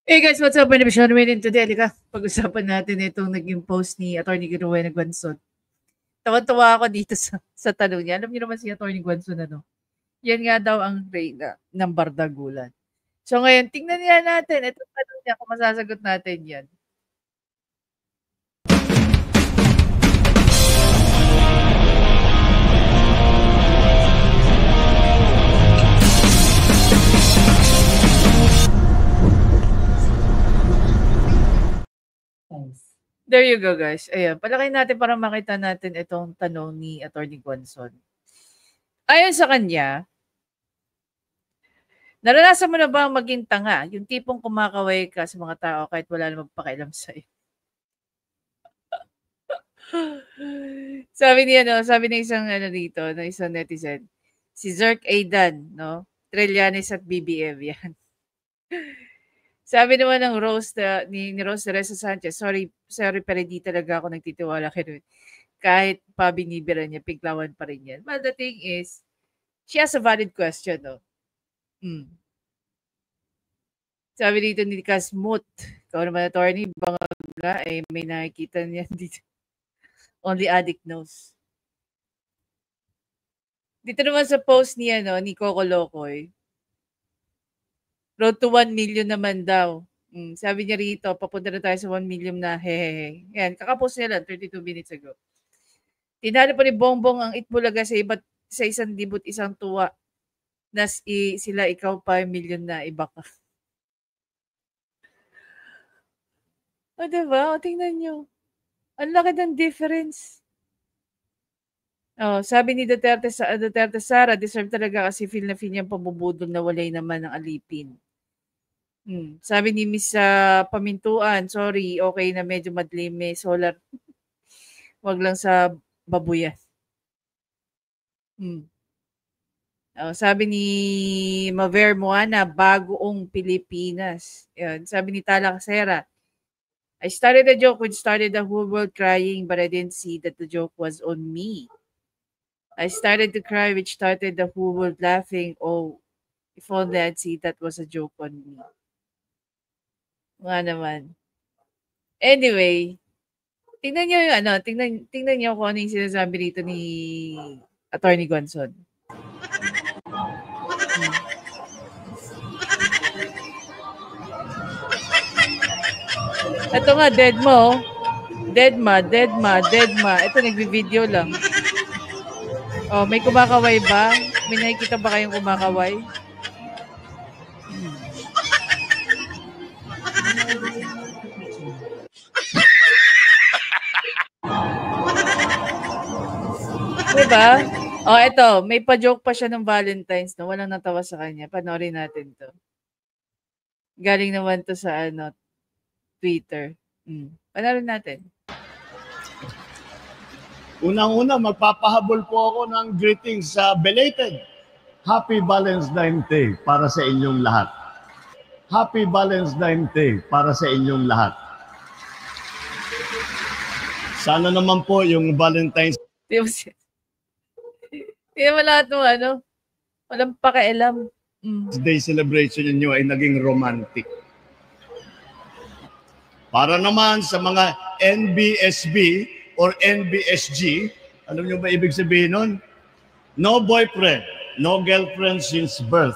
Hey guys, what's up? My name is Sean Wayne and today, pag-usapan natin itong naging post ni Atty. Rowena Guanzon. Tawa-tawa ako dito sa tanong niya. Alam niyo naman si Atty. Guanzon, ano? Yan nga daw ang reyna ng bardagulan. So ngayon, tingnan niya natin. Itong tanong niya kung masasagot natin yan. There you go, guys. Ayan, palakay natin para makita natin itong tanong ni Atty. Guanzon. Ayon sa kanya, naranasan mo na ba maging tanga? Yung tipong kumakaway ka sa mga tao kahit wala namang pakialam sa'yo. sabi ng isang dito, ng isang netizen, si Zerk Aidan, no? Trillanes at BBM yan. Sabi naman ng ni Rose Teresa Sanchez, sorry pero di talaga ako nagtitiwala kay Ruth. Kahit pa binibiran niya, piglawan pa rin yan. But the thing is, she has a valid question, no? Sabi dito ni Kasmut, ikaw naman attorney, baka nga, may nakikita niya dito. Only addict knows. Dito naman sa post niya, no, ni Coco Locoy, road to 1 million naman daw. Sabi niya rito, papunta na tayo sa 1 million na hehehe. Yan, kakapost niya lang 32 minutes ago. Tinalo pa ni Bongbong ang Itbulaga sa 1,100 tuwa na sila ikaw pa million na iba ka. O diba? O tingnan nyo. Ang laki ng difference. Oh, sabi ni Duterte Sara, deserve talaga kasi feel niyang pabubudol na walay naman ng alipin. Sabi ni Miss Pamintuan, sorry, okay na medyo madlim, may solar. Wag lang sa babuyan. Oh, sabi ni Maver Moana, bagoong Pilipinas. Yan. Sabi ni Tala Casera, I started the joke which started the whole world crying, but I didn't see that the joke was on me. I started to cry which started the whole world laughing. Oh, if only I'd see that was a joke on me. Nga naman. Anyway, tingnan niyo yung tingnan niyo kung ano yung sinasabi rito ni Atty. Guanzon. Ito nga, Deadma. Ito, nagbi-video lang. Oh, may kumakaway ba? May nakikita ba kayong kumakaway? Diba? Oh, ito, may pa-joke pa siya ng Valentine's na walang natawa sa kanya. Panoorin natin to. Galing naman to sa Twitter. Panoorin natin. Unang-una, magpapahabol po ako ng greetings sa belated Happy Valentine's Day para sa inyong lahat. Happy Valentine's Day para sa inyong lahat. Sana naman po yung Valentine's Di naman lahat ng walang pakialam. Day celebration niyo ay naging romantic. Para naman sa mga NBSB or NBSG, alam niyo ba ibig sabihin nun? No boyfriend, no girlfriend since birth.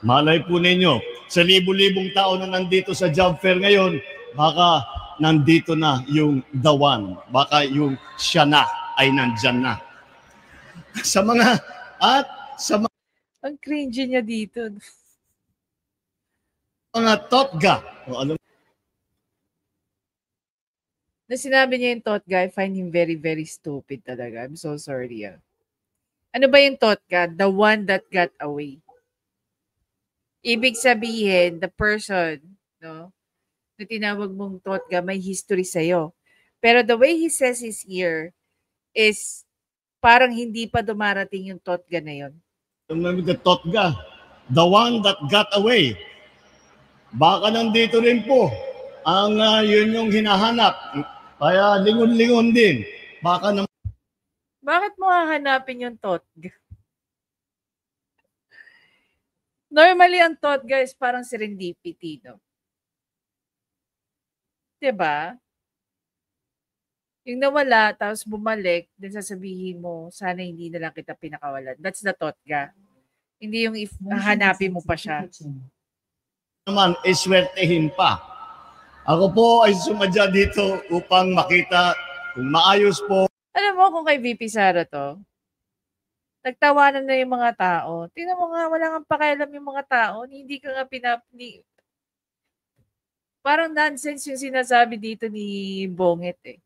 Malay po ninyo, sa libu-libong tao na nandito sa job fair ngayon, baka nandito na yung the one. Baka yung siya na ay nandyan na. Sa mga ang cringy niya dito. Mga totga. Na sinabi niya yung totga, I find him very, very stupid talaga. I'm so sorry. Ano ba yung totga? The one that got away. Ibig sabihin, the person, no, na tinawag mong totga, may history sa'yo. Pero the way he says is here is parang hindi pa dumarating yung totga na yun. The totga, the one that got away. Baka nandito rin po ang yun yung hinahanap. Kaya lingon-lingon din. Bakit mo hahanapin yung totga? Normally, ang totga is parang serendipity, no? 'Diba? Yung nawala tapos bumalik, then sasabihin mo, sana hindi na lang kita pinakawalan. That's the Totga. Hindi yung if hahanapin mo pa siya. Naman, iswertehin pa. Ako po ay sumadya dito upang makita kung maayos po. Alam mo kung kay VP Sara to, nagtawanan na yung mga tao. Tingnan mo nga, wala kang pakialam yung mga tao. Hindi ka nga parang nonsense yung sinasabi dito ni Bongit eh.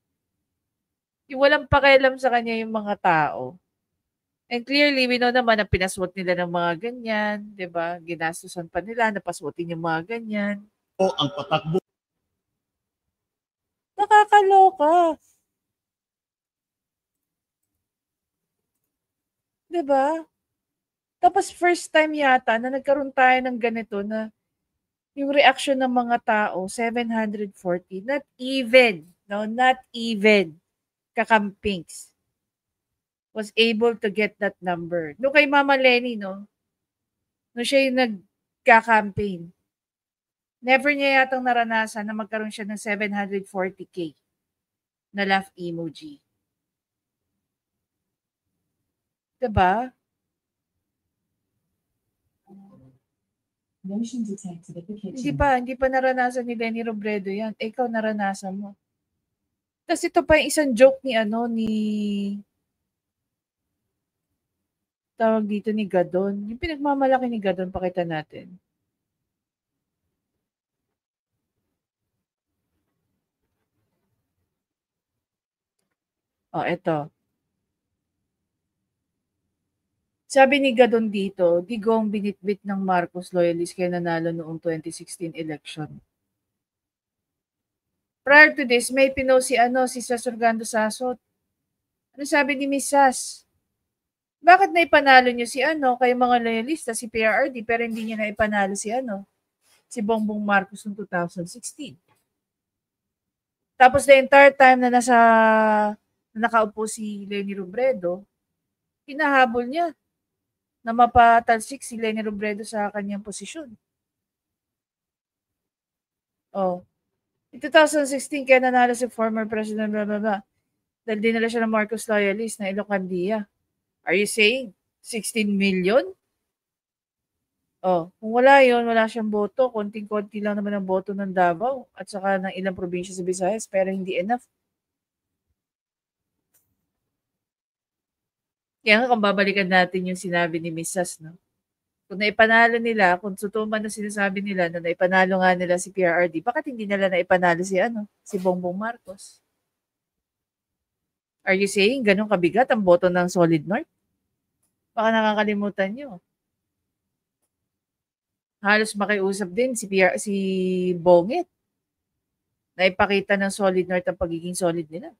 Yung walang pakialam sa kanya yung mga tao. And clearly, we know naman na pinaswot nila ng mga ganyan, di ba? Ginastusan pa nila, napaswotin yung mga ganyan. Ang patakbo. Nakakaloka. Di ba? Tapos first time yata na nagkaroon tayo ng ganito na yung reaction ng mga tao, 740. Not even, no, not even kakampings was able to get that number. No kay Mama Lenny, no? No siya yung nagka-campaign. Never niya yatang naranasan na magkaroon siya ng 740K na laugh emoji. Diba? Motion detected at the kitchen. Hindi pa naranasan ni Lenny Robredo yan. Ikaw naranasan mo. Tapos ito pa yung isang joke ni tawag dito ni Gadon. Yung pinagmamalaki ni Gadon, pakita natin. Oh, eto. Sabi ni Gadon dito, digong binitbit ng Marcos loyalist kaya nanalo noong 2016 election. Prior to this, may pinost si Sas Orgando Sasot. Ano sabi ni Miss Sas? Bakit na ipanalo niyo si kayo mga loyalista, si PRRD, pero hindi niya na ipanalo si Bongbong Marcos noong 2016. Tapos the entire time na nakaupo si Lenny Robredo, hinahabol niya na mapatalsik si Lenny Robredo sa kanyang posisyon. Oh. In 2016, kaya nanalo si former President blah, blah, blah. Dahil dinala siya ng Marcos loyalist na Ilocandia. Are you saying 16 million? Oh, kung wala yon, wala siyang boto. Konting-konti lang naman ang boto ng Davao at saka ng ilang probinsya sa Visayas, pero hindi enough. Kaya nga kung babalikan natin yung sinabi ni Mrs. no? Kung naipanalo nila, kung totoo man na sinasabi nila na naipanalo nga nila si PRRD, bakit hindi nila naipanalo si Bongbong Marcos? Are you saying ganun kabigat ang boto ng Solid North? Baka nakakalimutan nyo. Halos makiusap din si Bongit na ipakita ng Solid North ang pagiging solid nila.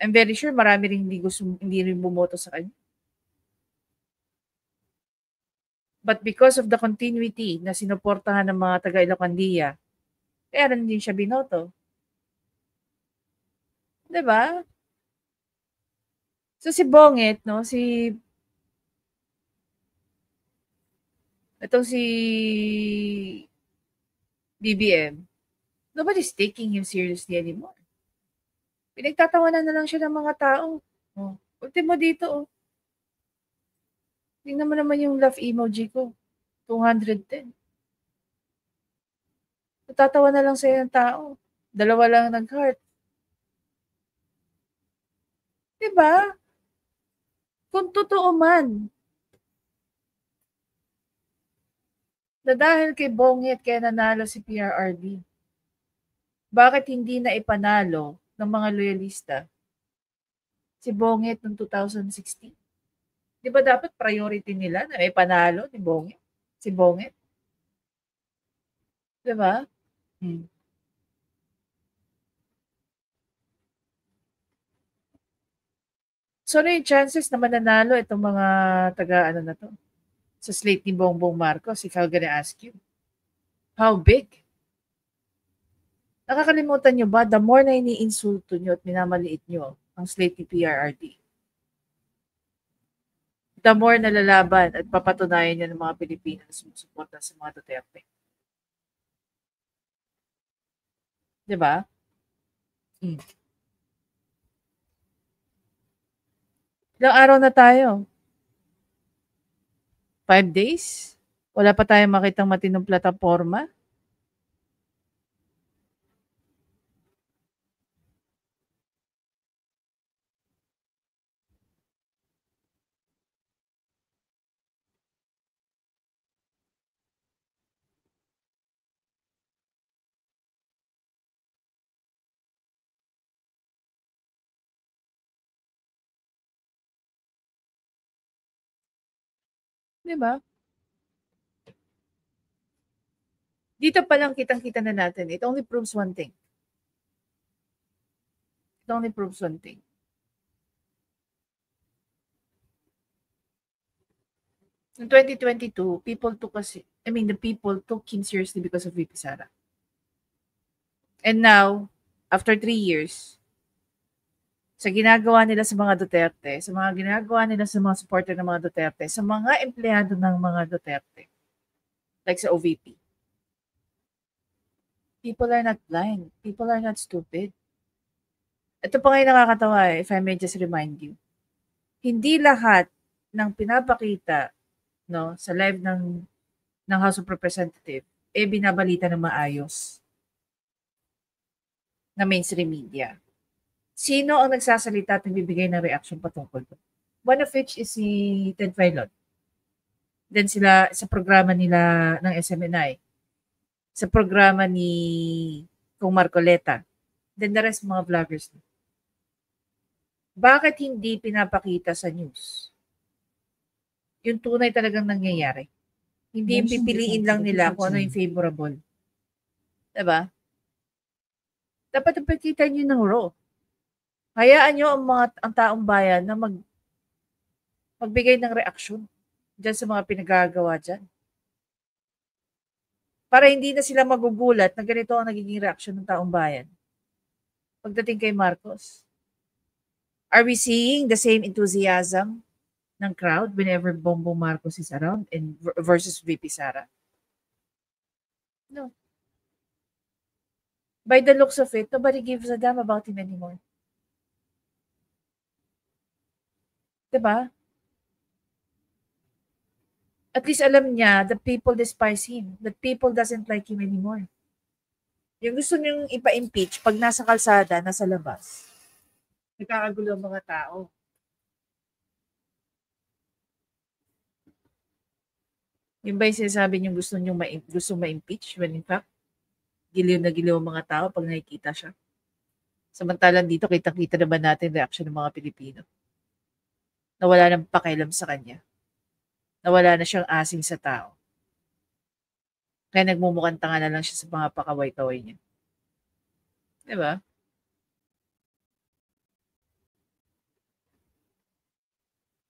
I'm very sure marami rin hindi rin bumoto sa kanya. But because of the continuity na sinuportahan ng mga taga Ilocandia, kaya rin din siya binoto. Diba? So si Bongit, no, itong si BBM, nobody's taking him seriously anymore. Pinagtatawanan na lang siya ng mga tao. Oh. Ultimo dito, oh. Tingnan mo naman yung laugh emoji ko. 210. Natatawa na lang sa'yo ng tao. 2 lang nag-heart. Diba? Kung totoo man, na dahil kay Bongit kaya nanalo si PRRD, bakit hindi na ipanalo ng mga loyalista si Bongit noong 2016? Di ba dapat priority nila na ipanalo ni Bongit? Si Bongit? Di ba? So, ano yung chances na mananalo itong mga taga-ano na to? Sa slate ni Bongbong Marcos, if I'm gonna ask you. How big? Nakakalimutan nyo ba, the more na iniinsulto nyo at minamaliit nyo ang slate ni PRRD, the more nalalaban at papatunayan niya ng mga Pilipino na sumusuporta sa mga Duterte. 'Di ba? Hmm. Ilang araw na tayo? 5 days? Wala pa tayong makitang matinong plataporma? 'Di ba? Dito pa lang kitang-kita na natin, it only proves one thing. It only proves one thing. In 2022, the people took him seriously because of VP Sara. And now, after 3 years, sa ginagawa nila sa mga Duterte, sa mga ginagawa nila sa mga supporter ng mga Duterte, sa mga empleyado ng mga Duterte, like sa OVP, people are not blind. People are not stupid. Ito pa ngayon nakakatawa if I may just remind you. Hindi lahat ng pinapakita sa live ng House of Representatives binabalita ng maayos na mainstream media. Sino ang nagsasalita at nagbibigay ng reaction patungkol doon? One of which is si Ted Filon. Then sila sa programa nila ng SMNI. Sa programa ni Kung Marcoleta. Then the rest mga vloggers. Bakit hindi pinapakita sa news? Yung tunay talagang nangyayari. Hindi pipiliin lang nila kung ano yung favorable. Diba? Dapat ipakita nyo ng raw. Hayaan nyo ang taong bayan na magbigay ng reaksyon dyan sa mga pinagagawa dyan. Para hindi na sila magugulat na ganito ang nagiging reaksyon ng taong bayan. Pagdating kay Marcos. Are we seeing the same enthusiasm ng crowd whenever Bongbong Marcos is around and versus VP Sara? No. By the looks of it, nobody gives a damn about him anymore. Diba? At least alam niya that people despise him, that people doesn't like him anymore. Yung gusto niyong ipa-impeach, pag nasa kalsada, nasa labas, nagkakagulo ang mga tao. Yung ba yung sinasabi niyong gusto ma-impeach when in fact, giliw na giliw ang mga tao pag nakikita siya. Samantalang dito, kitang-kita naman natin reaction ng mga Pilipino. Na wala nang pakialam sa kanya. Na wala na siyang asing sa tao. Kaya nagmumukhang tanga na lang siya sa mga pakaway-taway niya. Diba?